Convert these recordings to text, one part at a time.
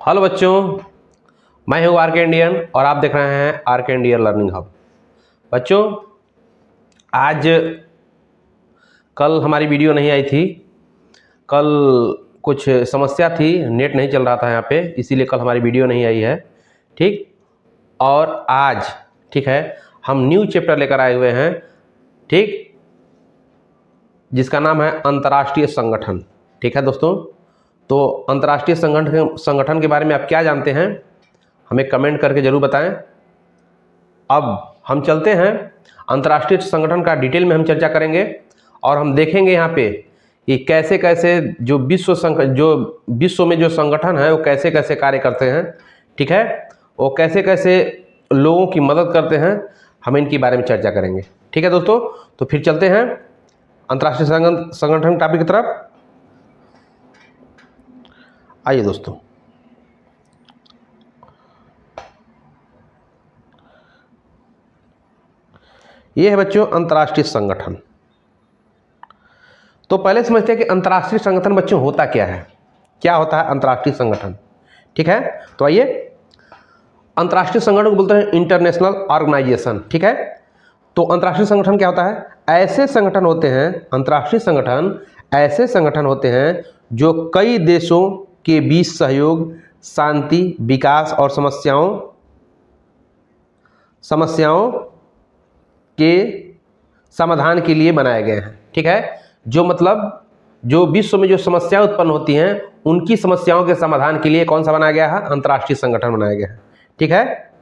Hello बच्चों, मैं हूँ आर के इंडियन और आप देख रहे हैं आर के इंडियन लर्निंग हब। बच्चों, आज कल हमारी वीडियो नहीं आई थी। कल कुछ समस्या थी, नेट नहीं चल रहा था यहाँ पे, इसीलिए कल हमारी वीडियो नहीं आई है। ठीक, और आज ठीक है हम न्यू चैप्टर लेकर आए हुए हैं, ठीक, जिसका नाम है अंतर्राष्ट्रीय संगठन। ठीक है दोस्तों, तो अंतर्राष्ट्रीय संगठन के बारे में आप क्या जानते हैं, हमें कमेंट करके जरूर बताएं। अब हम चलते हैं, अंतर्राष्ट्रीय संगठन का डिटेल में हम चर्चा करेंगे और हम देखेंगे यहाँ पे कि कैसे कैसे जो विश्व में जो संगठन है वो कैसे कैसे कार्य करते हैं। ठीक है, वो कैसे कैसे लोगों की मदद करते हैं, हम इनके बारे में चर्चा करेंगे। ठीक है दोस्तों, तो फिर चलते हैं अंतर्राष्ट्रीय संगठन टॉपिक की तरफ। आइए दोस्तों, ये है बच्चों अंतर्राष्ट्रीय संगठन। तो पहले समझते हैं कि अंतर्राष्ट्रीय संगठन बच्चों होता क्या है, क्या होता है अंतर्राष्ट्रीय संगठन। ठीक है, तो आइए, अंतर्राष्ट्रीय संगठन को बोलते हैं इंटरनेशनल ऑर्गेनाइजेशन। ठीक है, तो अंतर्राष्ट्रीय संगठन क्या होता है, ऐसे संगठन होते हैं, अंतर्राष्ट्रीय संगठन ऐसे संगठन होते हैं जो कई देशों के बीच सहयोग, शांति, विकास और समस्याओं के समाधान के लिए बनाए गए हैं। ठीक है, जो मतलब जो विश्व में जो समस्याएं उत्पन्न होती हैं उनकी समस्याओं के समाधान के लिए कौन सा बनाया गया है, अंतर्राष्ट्रीय संगठन बनाया गया है। ठीक है,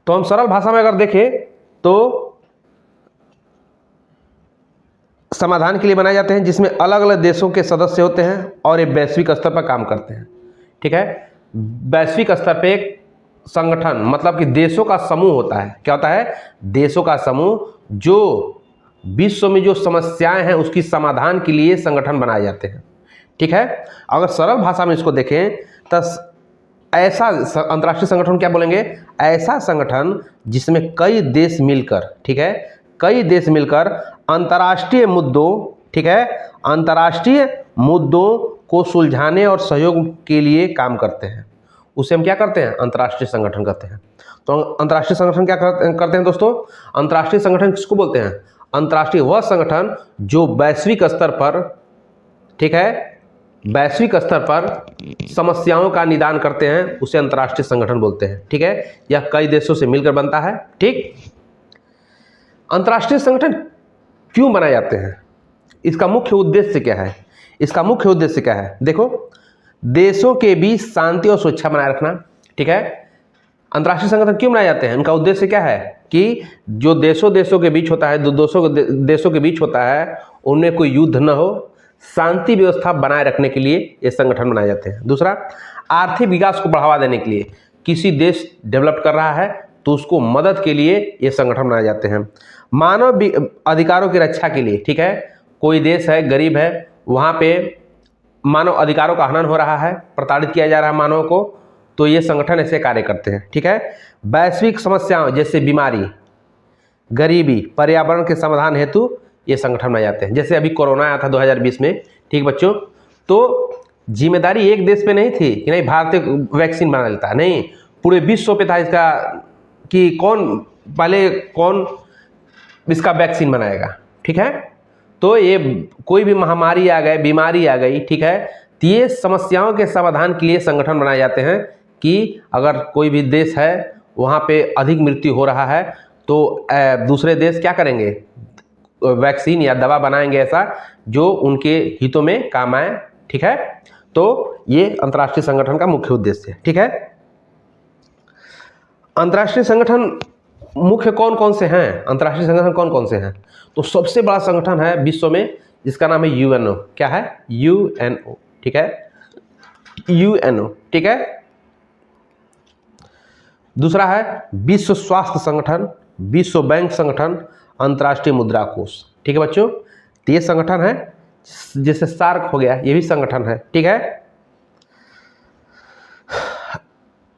तो हम सरल भाषा में अगर देखें तो समाधान के लिए बनाए जाते हैं जिसमें अलग अलग देशों के सदस्य होते हैं और ये वैश्विक स्तर पर काम करते हैं। ठीक है, वैश्विक स्तर पे एक संगठन मतलब कि देशों का समूह होता है। क्या होता है, देशों का समूह जो विश्व में जो समस्याएं हैं उसकी समाधान के लिए संगठन बनाए जाते हैं। ठीक है, अगर सरल भाषा में इसको देखें तो ऐसा अंतर्राष्ट्रीय संगठन क्या बोलेंगे, ऐसा संगठन जिसमें कई देश मिलकर, ठीक है, कई देश मिलकर अंतर्राष्ट्रीय मुद्दों, ठीक है, अंतर्राष्ट्रीय मुद्दों को सुलझाने और सहयोग के लिए काम करते हैं, उसे हम क्या करते हैं, अंतर्राष्ट्रीय संगठन कहते हैं। तो अंतर्राष्ट्रीय संगठन क्या करते हैं दोस्तों, अंतर्राष्ट्रीय संगठन किसको बोलते हैं, अंतर्राष्ट्रीय वह संगठन जो वैश्विक स्तर पर, ठीक है, वैश्विक स्तर पर समस्याओं का निदान करते हैं, उसे अंतर्राष्ट्रीय संगठन बोलते हैं। ठीक है, यह कई देशों से मिलकर बनता है। ठीक, अंतर्राष्ट्रीय संगठन क्यों बनाए जाते हैं, इसका मुख्य उद्देश्य क्या है, इसका मुख्य उद्देश्य क्या है, देखो, देशों के बीच शांति और सुरक्षा बनाए रखना। ठीक है, अंतर्राष्ट्रीय संगठन क्यों बनाए जाते हैं, उनका उद्देश्य क्या है कि जो देशों के बीच होता है, देशों के बीच होता है, उनमें कोई युद्ध न हो, शांति व्यवस्था बनाए रखने के लिए ये संगठन बनाए जाते हैं। दूसरा, आर्थिक विकास को बढ़ावा देने के लिए, किसी देश डेवलप कर रहा है तो उसको मदद के लिए ये संगठन बनाए जाते हैं। मानव अधिकारों की रक्षा के लिए, ठीक है, कोई देश है, गरीब है, वहाँ पे मानव अधिकारों का हनन हो रहा है, प्रताड़ित किया जा रहा है मानव को, तो ये संगठन ऐसे कार्य करते हैं। ठीक है, वैश्विक समस्याओं जैसे बीमारी, गरीबी, पर्यावरण के समाधान हेतु ये संगठन बनाए जाते हैं। जैसे अभी कोरोना आया था 2020 में, ठीक बच्चों, तो जिम्मेदारी एक देश पे नहीं थी कि नहीं भारत वैक्सीन बना लेता, नहीं, पूरे विश्व पे था इसका कि कौन इसका वैक्सीन बनाएगा। ठीक है, तो ये कोई भी महामारी आ गई, बीमारी आ गई, ठीक है, तो ये समस्याओं के समाधान के लिए संगठन बनाए जाते हैं कि अगर कोई भी देश है वहाँ पे अधिक मृत्यु हो रहा है तो दूसरे देश क्या करेंगे, वैक्सीन या दवा बनाएंगे ऐसा जो उनके हितों में काम आए। ठीक है, तो ये अंतर्राष्ट्रीय संगठन का मुख्य उद्देश्य है। ठीक है, अंतर्राष्ट्रीय संगठन मुख्य कौन कौन से हैं, अंतर्राष्ट्रीय संगठन कौन कौन से हैं, तो सबसे बड़ा संगठन है विश्व में जिसका नाम है यूएनओ। क्या है, यूएनओ। ठीक है, यूएनओ। ठीक है, दूसरा है विश्व स्वास्थ्य संगठन, विश्व बैंक संगठन, अंतर्राष्ट्रीय मुद्रा कोष। ठीक है बच्चों, तो ये संगठन है, जैसे सार्क हो गया, ये भी संगठन है। ठीक है,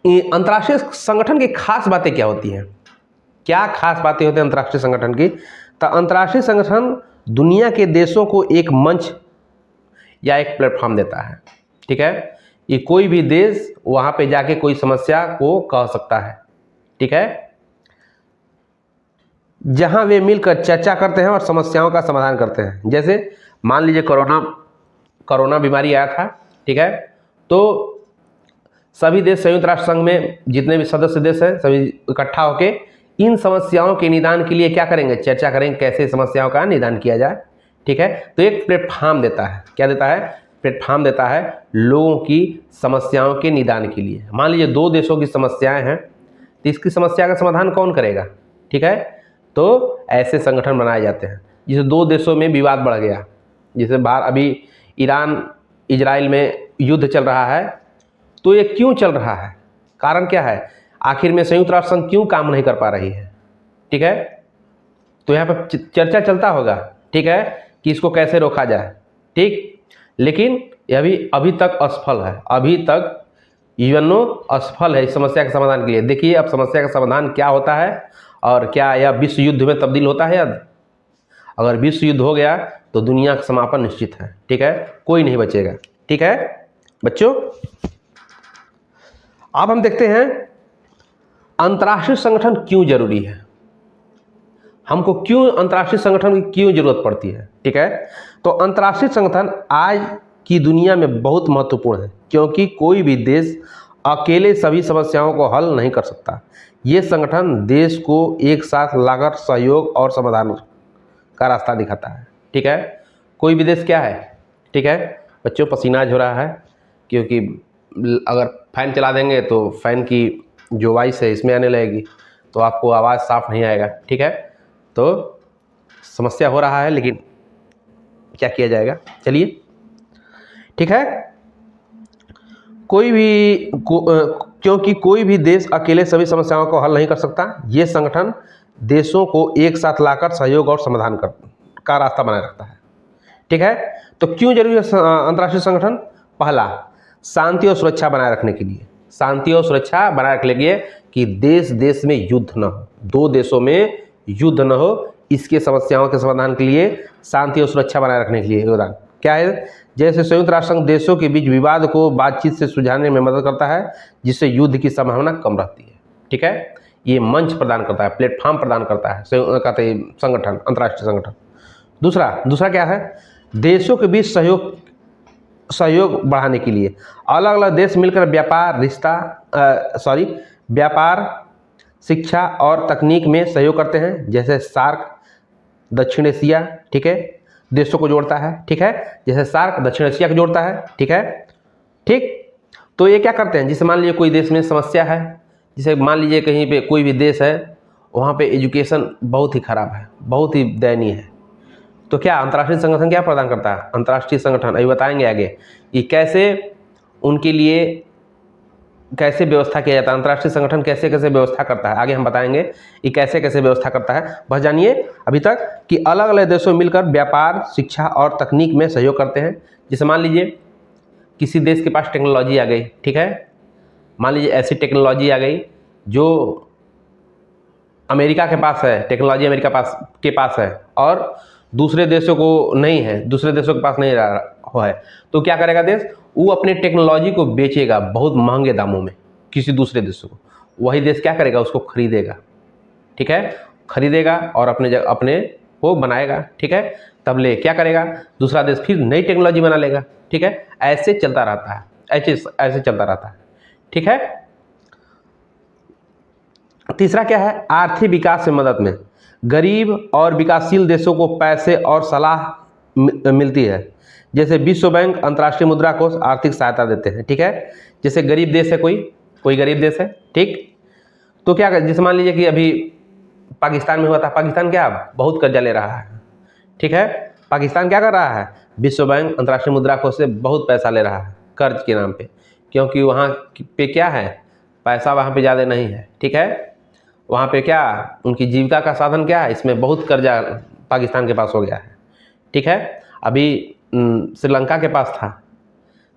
अंतर्राष्ट्रीय संगठन की खास बातें क्या होती हैं, क्या खास बातें होती हैं अंतर्राष्ट्रीय संगठन की, तो अंतर्राष्ट्रीय संगठन दुनिया के देशों को एक मंच या एक प्लेटफॉर्म देता है। ठीक है, ये कोई भी देश वहाँ पे जाके कोई समस्या को कह सकता है, ठीक है, जहाँ वे मिलकर चर्चा करते हैं और समस्याओं का समाधान करते हैं। जैसे मान लीजिए कोरोना बीमारी आया था, ठीक है, तो सभी देश संयुक्त राष्ट्र संघ में जितने भी सदस्य देश हैं सभी इकट्ठा होके इन समस्याओं के निदान के लिए क्या करेंगे, चर्चा करेंगे कैसे समस्याओं का निदान किया जाए, ठीक है। तो एक प्लेटफॉर्म देता है, क्या देता है, प्लेटफॉर्म देता है लोगों की समस्याओं के निदान के लिए। मान लीजिए दो देशों की समस्याएं हैं, तो इसकी समस्या का समाधान कौन करेगा, ठीक है। तो ऐसे संगठन बनाए जाते हैं। जैसे दो देशों में विवाद बढ़ गया, जैसे बाहर अभी ईरान इजराइल में युद्ध चल रहा है, तो ये क्यों चल रहा है, कारण क्या है, आखिर में संयुक्त राष्ट्र संघ क्यों काम नहीं कर पा रही है, ठीक है। तो यहाँ पर चर्चा चलता होगा, ठीक है, कि इसको कैसे रोका जाए, ठीक, लेकिन यह भी अभी तक असफल है, अभी तक यूएनओ असफल है इस समस्या के समाधान के लिए। देखिए अब समस्या का समाधान क्या होता है और क्या यह विश्व युद्ध में तब्दील होता है। अगर विश्व युद्ध हो गया तो दुनिया का समापन निश्चित है, ठीक है, कोई नहीं बचेगा, ठीक है बच्चों। अब हम देखते हैं अंतर्राष्ट्रीय संगठन क्यों जरूरी है, हमको क्यों अंतर्राष्ट्रीय संगठन की क्यों जरूरत पड़ती है, ठीक है। तो अंतर्राष्ट्रीय संगठन आज की दुनिया में बहुत महत्वपूर्ण है, क्योंकि कोई भी देश अकेले सभी समस्याओं को हल नहीं कर सकता। ये संगठन देश को एक साथ लाकर सहयोग और समाधान का रास्ता दिखाता है, ठीक है। कोई भी देश क्या है, ठीक है बच्चों, पसीना हो रहा है, क्योंकि अगर फैन चला देंगे तो फैन की जो वॉइस है इसमें आने लगेगी, तो आपको आवाज़ साफ नहीं आएगा, ठीक है। तो समस्या हो रहा है, लेकिन क्या किया जाएगा, चलिए, ठीक है। क्योंकि कोई भी देश अकेले सभी समस्याओं को हल नहीं कर सकता। ये संगठन देशों को एक साथ लाकर सहयोग और समाधान का रास्ता बनाए रखता है, ठीक है। तो क्यों जरूरी है अंतर्राष्ट्रीय संगठन, पहला शांति और सुरक्षा बनाए रखने के लिए, शांति और सुरक्षा बनाए रखने के लिए कि देश देश में युद्ध न हो, दो देशों में युद्ध न हो, इसके समस्याओं के समाधान के लिए शांति और सुरक्षा बनाए रखने के लिए योगदान क्या है। जैसे संयुक्त राष्ट्र संघ देशों के बीच विवाद को बातचीत से सुलझाने में मदद करता है, जिससे युद्ध की संभावना कम रहती है, ठीक है। ये मंच प्रदान करता है, प्लेटफॉर्म प्रदान करता है कहते हैं संगठन, अंतर्राष्ट्रीय संगठन। दूसरा क्या है, देशों के बीच सहयोग बढ़ाने के लिए अलग अलग देश मिलकर व्यापार, शिक्षा और तकनीक में सहयोग करते हैं। जैसे सार्क दक्षिण एशिया, ठीक है, देशों को जोड़ता है, ठीक है, जैसे सार्क दक्षिण एशिया को जोड़ता है, ठीक है, ठीक। तो ये क्या करते हैं, जैसे मान लीजिए कोई देश में समस्या है, जैसे मान लीजिए कहीं पे कोई भी देश है, वहाँ पे एजुकेशन बहुत ही खराब है, बहुत ही दयनीय है, तो क्या अंतर्राष्ट्रीय संगठन क्या प्रदान करता है, अंतर्राष्ट्रीय संगठन अभी बताएंगे आगे कि कैसे उनके लिए कैसे व्यवस्था किया जाता है, अंतर्राष्ट्रीय संगठन कैसे कैसे व्यवस्था करता है, आगे हम बताएंगे कि कैसे कैसे व्यवस्था करता है। बस जानिए अभी तक कि अलग अलग देशों मिलकर व्यापार, शिक्षा और तकनीक में सहयोग करते हैं। जैसे मान लीजिए किसी देश के पास टेक्नोलॉजी आ गई, ठीक है, मान लीजिए ऐसी टेक्नोलॉजी आ गई जो अमेरिका के पास है, टेक्नोलॉजी अमेरिका के पास है और दूसरे देशों को नहीं है, दूसरे देशों के पास नहीं रहा है, तो क्या करेगा देश, वो अपने टेक्नोलॉजी को बेचेगा बहुत महंगे दामों में किसी दूसरे देशों को, वही देश क्या करेगा, उसको खरीदेगा, ठीक है, खरीदेगा और अपने को बनाएगा, ठीक है, तब ले क्या करेगा, दूसरा देश फिर नई टेक्नोलॉजी बना लेगा, ठीक है, ऐसे चलता रहता है, ऐसे चलता रहता है, ठीक है। तीसरा क्या है, आर्थिक विकास से मदद में गरीब और विकासशील देशों को पैसे और सलाह मिलती है। जैसे विश्व बैंक, अंतर्राष्ट्रीय मुद्रा कोष आर्थिक सहायता देते हैं, ठीक है। जैसे गरीब देश है, कोई गरीब देश है, ठीक, तो क्या कर, जैसे मान लीजिए कि अभी पाकिस्तान में हुआ था, पाकिस्तान क्या बहुत कर्जा ले रहा है, ठीक है, पाकिस्तान क्या कर रहा है, विश्व बैंक, अंतर्राष्ट्रीय मुद्रा कोष से बहुत पैसा ले रहा है कर्ज के नाम पे, क्योंकि वहाँ पे क्या है, पैसा वहाँ पे ज़्यादा नहीं है, ठीक है, वहाँ पे क्या उनकी जीविका का साधन क्या है, इसमें बहुत कर्जा पाकिस्तान के पास हो गया है, ठीक है। अभी श्रीलंका के पास था,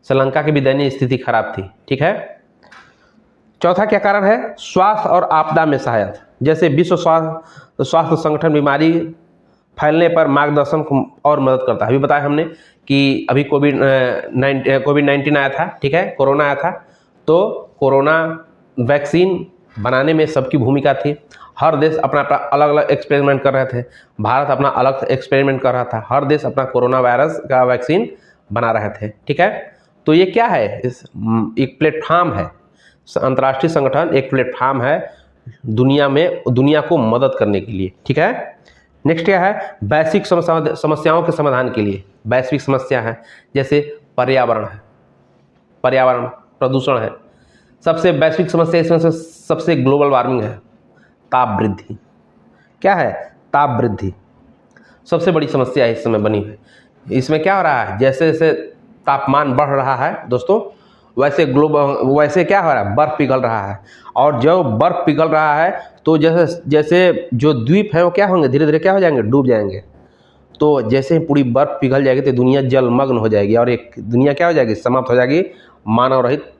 श्रीलंका की भी दयनीय स्थिति खराब थी, ठीक है। चौथा क्या कारण है, स्वास्थ्य और आपदा में सहायता। जैसे विश्व स्वास्थ्य संगठन बीमारी फैलने पर मार्गदर्शन और मदद करता है। अभी बताया हमने कि अभी कोविड-19 आया था, ठीक है, कोरोना आया था, तो कोरोना वैक्सीन बनाने में सबकी भूमिका थी। हर देश अपना अपना अलग अलग एक्सपेरिमेंट कर रहे थे। भारत अपना अलग एक्सपेरिमेंट कर रहा था। हर देश अपना कोरोना वायरस का वैक्सीन बना रहे थे, ठीक है। तो ये क्या है, एक प्लेटफॉर्म है, अंतर्राष्ट्रीय संगठन एक प्लेटफॉर्म है दुनिया को मदद करने के लिए, ठीक है। नेक्स्ट क्या है, वैश्विक समस्याओं के समाधान के लिए। वैश्विक समस्या है जैसे पर्यावरण है, पर्यावरण प्रदूषण है, सबसे वैश्विक समस्या इसमें से सबसे ग्लोबल वार्मिंग है। ताप वृद्धि, क्या है, ताप वृद्धि सबसे बड़ी समस्या इस समय बनी है। इसमें क्या हो रहा है, जैसे जैसे तापमान बढ़ रहा है दोस्तों, वैसे क्या हो रहा है, बर्फ़ पिघल रहा है। और जब बर्फ़ पिघल रहा है तो जैसे जैसे जो द्वीप है वो क्या होंगे, धीरे धीरे क्या हो जाएंगे, डूब जाएंगे। तो जैसे ही पूरी बर्फ़ पिघल जाएगी तो दुनिया जलमग्न हो जाएगी और एक दुनिया क्या हो जाएगी, समाप्त हो जाएगी, मानव रहित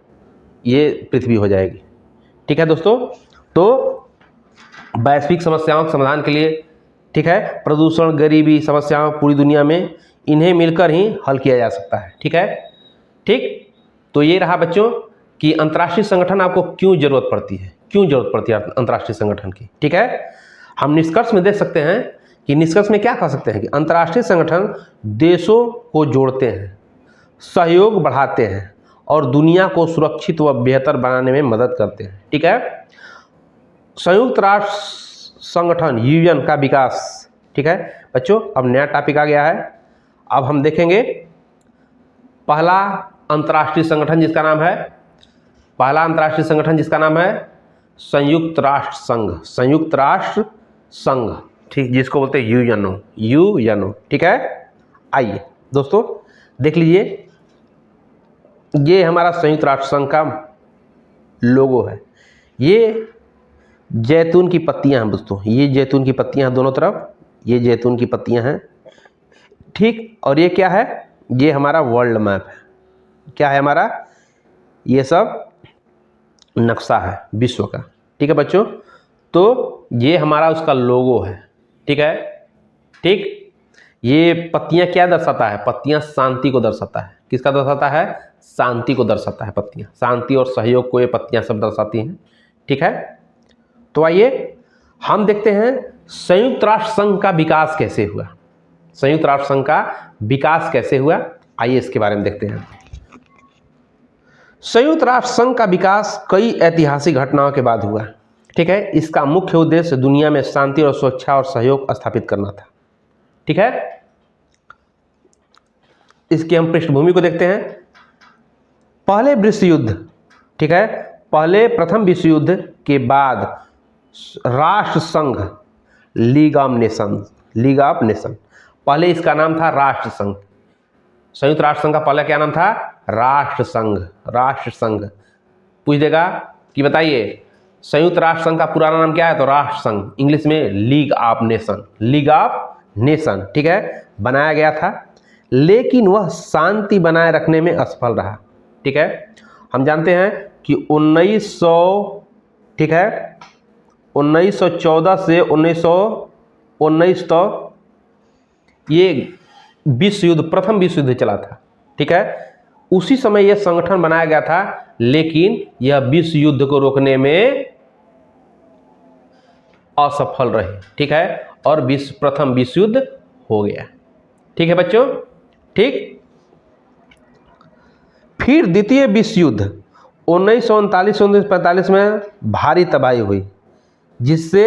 ये पृथ्वी हो जाएगी, ठीक है दोस्तों। तो वैश्विक समस्याओं के समाधान के लिए, ठीक है, प्रदूषण, गरीबी समस्याओं पूरी दुनिया में, इन्हें मिलकर ही हल किया जा सकता है, ठीक है। ठीक, तो ये रहा बच्चों कि अंतर्राष्ट्रीय संगठन आपको क्यों जरूरत पड़ती है, क्यों जरूरत पड़ती है अंतर्राष्ट्रीय संगठन की, ठीक है। हम निष्कर्ष में देख सकते हैं कि निष्कर्ष में क्या कह सकते हैं कि अंतर्राष्ट्रीय संगठन देशों को जोड़ते हैं, सहयोग बढ़ाते हैं और दुनिया को सुरक्षित व बेहतर बनाने में मदद करते हैं, ठीक है। संयुक्त राष्ट्र संगठन यूएन का विकास, ठीक है बच्चों। अब नया टॉपिक आ गया है। अब हम देखेंगे पहला अंतर्राष्ट्रीय संगठन जिसका नाम है, पहला अंतर्राष्ट्रीय संगठन जिसका नाम है संयुक्त राष्ट्र संघ, संयुक्त राष्ट्र संघ, ठीक, जिसको बोलते हैं यूएनओ, ठीक है। आइए दोस्तों देख लीजिए, ये हमारा संयुक्त राष्ट्र संघ का लोगो है। ये जैतून की पत्तियां हैं दोस्तों, ये जैतून की पत्तियां हैं दोनों तरफ, ये जैतून की पत्तियां हैं, ठीक। और ये क्या है, ये हमारा वर्ल्ड मैप है, क्या है हमारा, ये सब नक्शा है विश्व का, ठीक है बच्चों। तो ये हमारा उसका लोगो है, ठीक है, ठीक। ये पत्तियां क्या दर्शाता है, पत्तियां शांति को दर्शाता है। किसका दर्शाता है, शांति को दर्शाता है। पत्तियां शांति और सहयोग को ये पत्तियां सब दर्शाती हैं, ठीक है। तो आइए हम देखते हैं संयुक्त राष्ट्र संघ का विकास कैसे हुआ, संयुक्त राष्ट्र संघ का विकास कैसे हुआ, आइए इसके बारे में देखते हैं। संयुक्त राष्ट्र संघ का विकास कई ऐतिहासिक घटनाओं के बाद हुआ, ठीक है। इसका मुख्य उद्देश्य दुनिया में शांति और सुरक्षा और सहयोग स्थापित करना था, ठीक है। इसकी हम पृष्ठभूमि को देखते हैं। पहले विश्व युद्ध, ठीक है, पहले प्रथम विश्व युद्ध के बाद राष्ट्र संघ, लीग ऑफ नेशन, पहले इसका नाम था राष्ट्र संघ। संयुक्त राष्ट्र संघ का पहले क्या नाम था, राष्ट्र संघ। पूछ देगा कि बताइए संयुक्त राष्ट्र संघ का पुराना नाम क्या है, तो राष्ट्र संघ, इंग्लिश में लीग ऑफ नेशन, ठीक है, बनाया गया था। लेकिन वह शांति बनाए रखने में असफल रहा, ठीक है। हम जानते हैं कि 1914 से 1919 तक ये विश्व युद्ध, प्रथम विश्व युद्ध चला था, ठीक है। उसी समय यह संगठन बनाया गया था, लेकिन यह विश्व युद्ध को रोकने में असफल रहे, ठीक है, और प्रथम विश्व युद्ध हो गया, ठीक है बच्चों, ठीक। फिर द्वितीय विश्व युद्ध 1939-1945 में भारी तबाही हुई, जिससे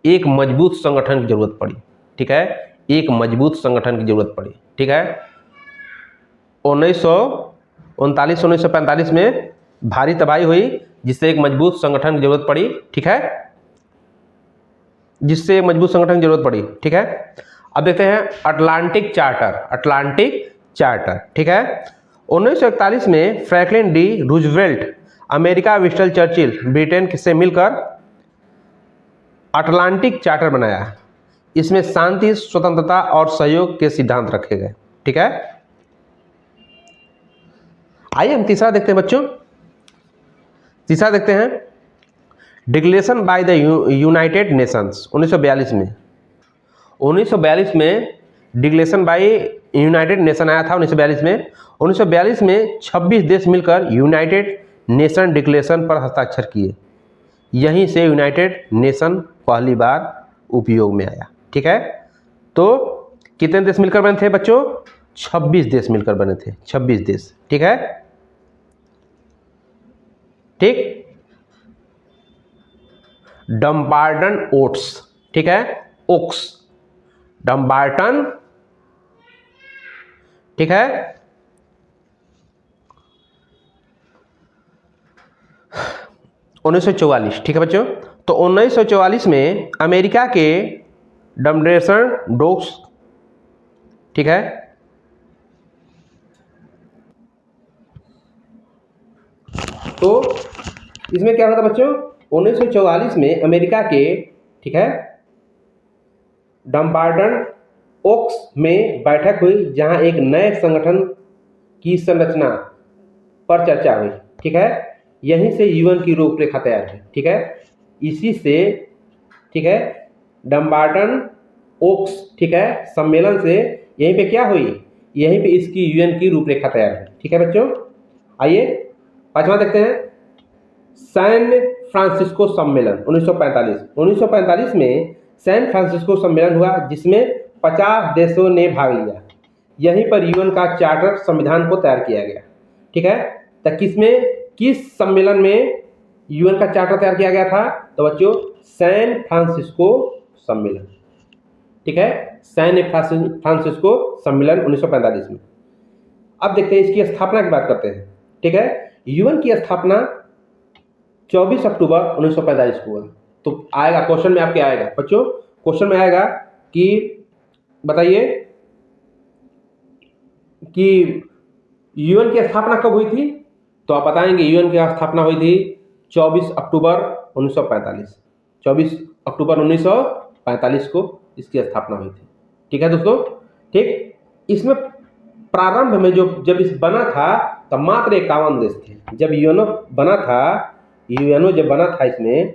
एक मजबूत संगठन की जरूरत पड़ी, ठीक है, एक मजबूत संगठन की जरूरत पड़ी, ठीक है। 1939-1945 में भारी तबाही हुई, जिससे एक मजबूत संगठन की जरूरत पड़ी, ठीक है, जिससे एक मजबूत संगठन की जरूरत पड़ी, ठीक है। अब देखते हैं अटलांटिक चार्टर, ठीक है। 1941 में Franklin D Roosevelt, America Winston Churchill, Britain से मिलकर अटलांटिक चार्टर बनाया। इसमें शांति, स्वतंत्रता और सहयोग के सिद्धांत रखे गए, ठीक है। आइए हम तीसरा देखते हैं बच्चों, तीसरा देखते हैं declaration by the United Nations 1942 में। 1942 में डिक्लेरेशन बाय यूनाइटेड नेशन आया था 1942 में। 1942 में 26 देश मिलकर यूनाइटेड नेशन डिक्लेरेशन पर हस्ताक्षर किए। यहीं से यूनाइटेड नेशन पहली बार उपयोग में आया। ठीक है, तो कितने देश मिलकर बने थे बच्चों? 26 देश मिलकर बने थे, 26 देश। ठीक है, ठीक। डम्बार्टन ओट्स, ठीक है, ओक्स, डम्बार्टन, ठीक है। 1944, ठीक है बच्चों। तो 1944 में अमेरिका के डम्बरेसन डोक्स, ठीक है, तो इसमें क्या होता बच्चों? 1944 में अमेरिका के, ठीक है, डम्बार्टन ओक्स में बैठक हुई जहां एक नए संगठन की संरचना पर चर्चा हुई। ठीक है, यहीं से यूएन की रूपरेखा तैयार हुई। ठीक है, इसी से, ठीक है, डम्बार्टन ओक्स, ठीक है, सम्मेलन से यहीं पे क्या हुई? यहीं पे इसकी यूएन की रूपरेखा तैयार हुई। ठीक है बच्चों, आइए पांचवा देखते हैं। सैन फ्रांसिस्को सम्मेलन 1945। 1945 में सैन फ्रांसिस्को सम्मेलन हुआ जिसमें 50 देशों ने भाग लिया। यहीं पर यूएन का चार्टर संविधान को तैयार किया गया। ठीक है, तो किस सम्मेलन में यूएन का चार्टर तैयार किया गया था? तो बच्चों सैन फ्रांसिस्को सम्मेलन। ठीक है, सैन फ्रांसिस्को सम्मेलन 1945 में। अब देखते हैं इसकी स्थापना की बात करते हैं। ठीक है, यूएन की स्थापना 24 अक्टूबर 1945 को हुआ। तो आएगा क्वेश्चन में, आपके आएगा बच्चों, क्वेश्चन में आएगा कि बताइए कि यूएन की स्थापना कब हुई थी? तो आप बताएंगे यूएन की स्थापना हुई थी 24 अक्टूबर 1945। 24 अक्टूबर 1945 को इसकी स्थापना हुई थी। ठीक है दोस्तों, ठीक। इसमें प्रारंभ में जब इस बना था तब मात्र 51 देश थे। जब यूएनओ बना था, इसमें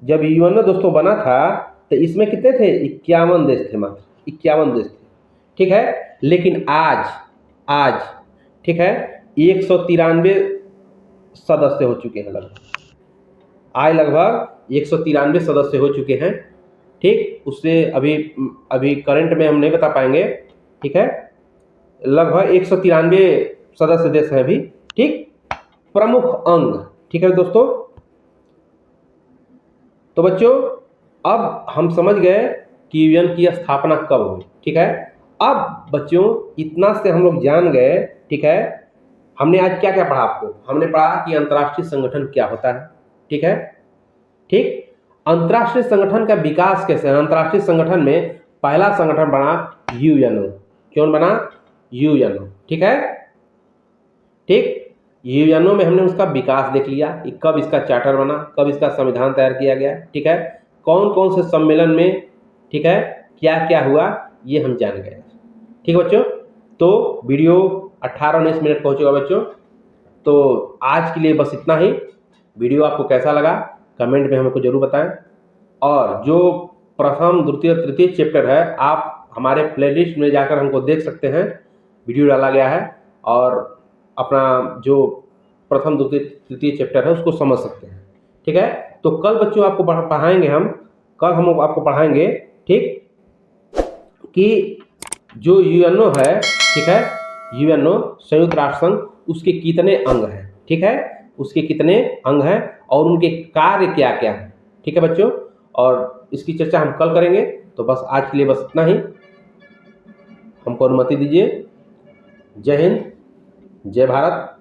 जब यूएनओ दोस्तों बना था तो इसमें कितने थे? 51 देश थे, मात्र 51 देश थे। ठीक है, लेकिन आज ठीक है 193 सदस्य हो चुके हैं। लगभग 193 सदस्य हो चुके हैं। ठीक, उससे अभी करंट में हम नहीं बता पाएंगे। ठीक है, लगभग 193 सदस्य देश हैं अभी। ठीक, प्रमुख अंग, ठीक है दोस्तों। तो बच्चों अब हम समझ गए कि यूएन की स्थापना कब हुई। ठीक है, अब बच्चों इतना से हम लोग जान गए। ठीक है, हमने आज क्या क्या पढ़ा? आपको हमने पढ़ा कि अंतर्राष्ट्रीय संगठन क्या होता है। ठीक है, ठीक। अंतर्राष्ट्रीय संगठन का विकास कैसे? अंतर्राष्ट्रीय संगठन में पहला संगठन बना यूएनओ। कौन बना? यूएनओ। ठीक है, ठीक। यूएनओ में हमने उसका विकास देख लिया कि कब इसका चार्टर बना, कब इसका संविधान तैयार किया गया। ठीक है, कौन कौन से सम्मेलन में, ठीक है, क्या क्या हुआ, ये हम जान गए। ठीक है बच्चों, तो वीडियो 18-19 मिनट का हो चुका बच्चों। तो आज के लिए बस इतना ही। वीडियो आपको कैसा लगा कमेंट में हमको जरूर बताएं। और जो प्रथम, द्वितीय, तृतीय चैप्टर है आप हमारे प्लेलिस्ट में जाकर हमको देख सकते हैं, वीडियो डाला गया है, और अपना जो प्रथम, द्वितीय, तृतीय चैप्टर है उसको समझ सकते हैं। ठीक है, तो कल बच्चों आपको पढ़ाएंगे कल हम आपको पढ़ाएंगे, ठीक, कि जो यूएनओ है, ठीक है, यूएनओ संयुक्त राष्ट्र संघ, उसके कितने अंग हैं। ठीक है, उसके कितने अंग हैं और उनके कार्य क्या क्या हैं। ठीक है बच्चों, और इसकी चर्चा हम कल करेंगे। तो बस आज के लिए बस इतना ही, हमको अनुमति दीजिए। जय हिंद, जय भारत।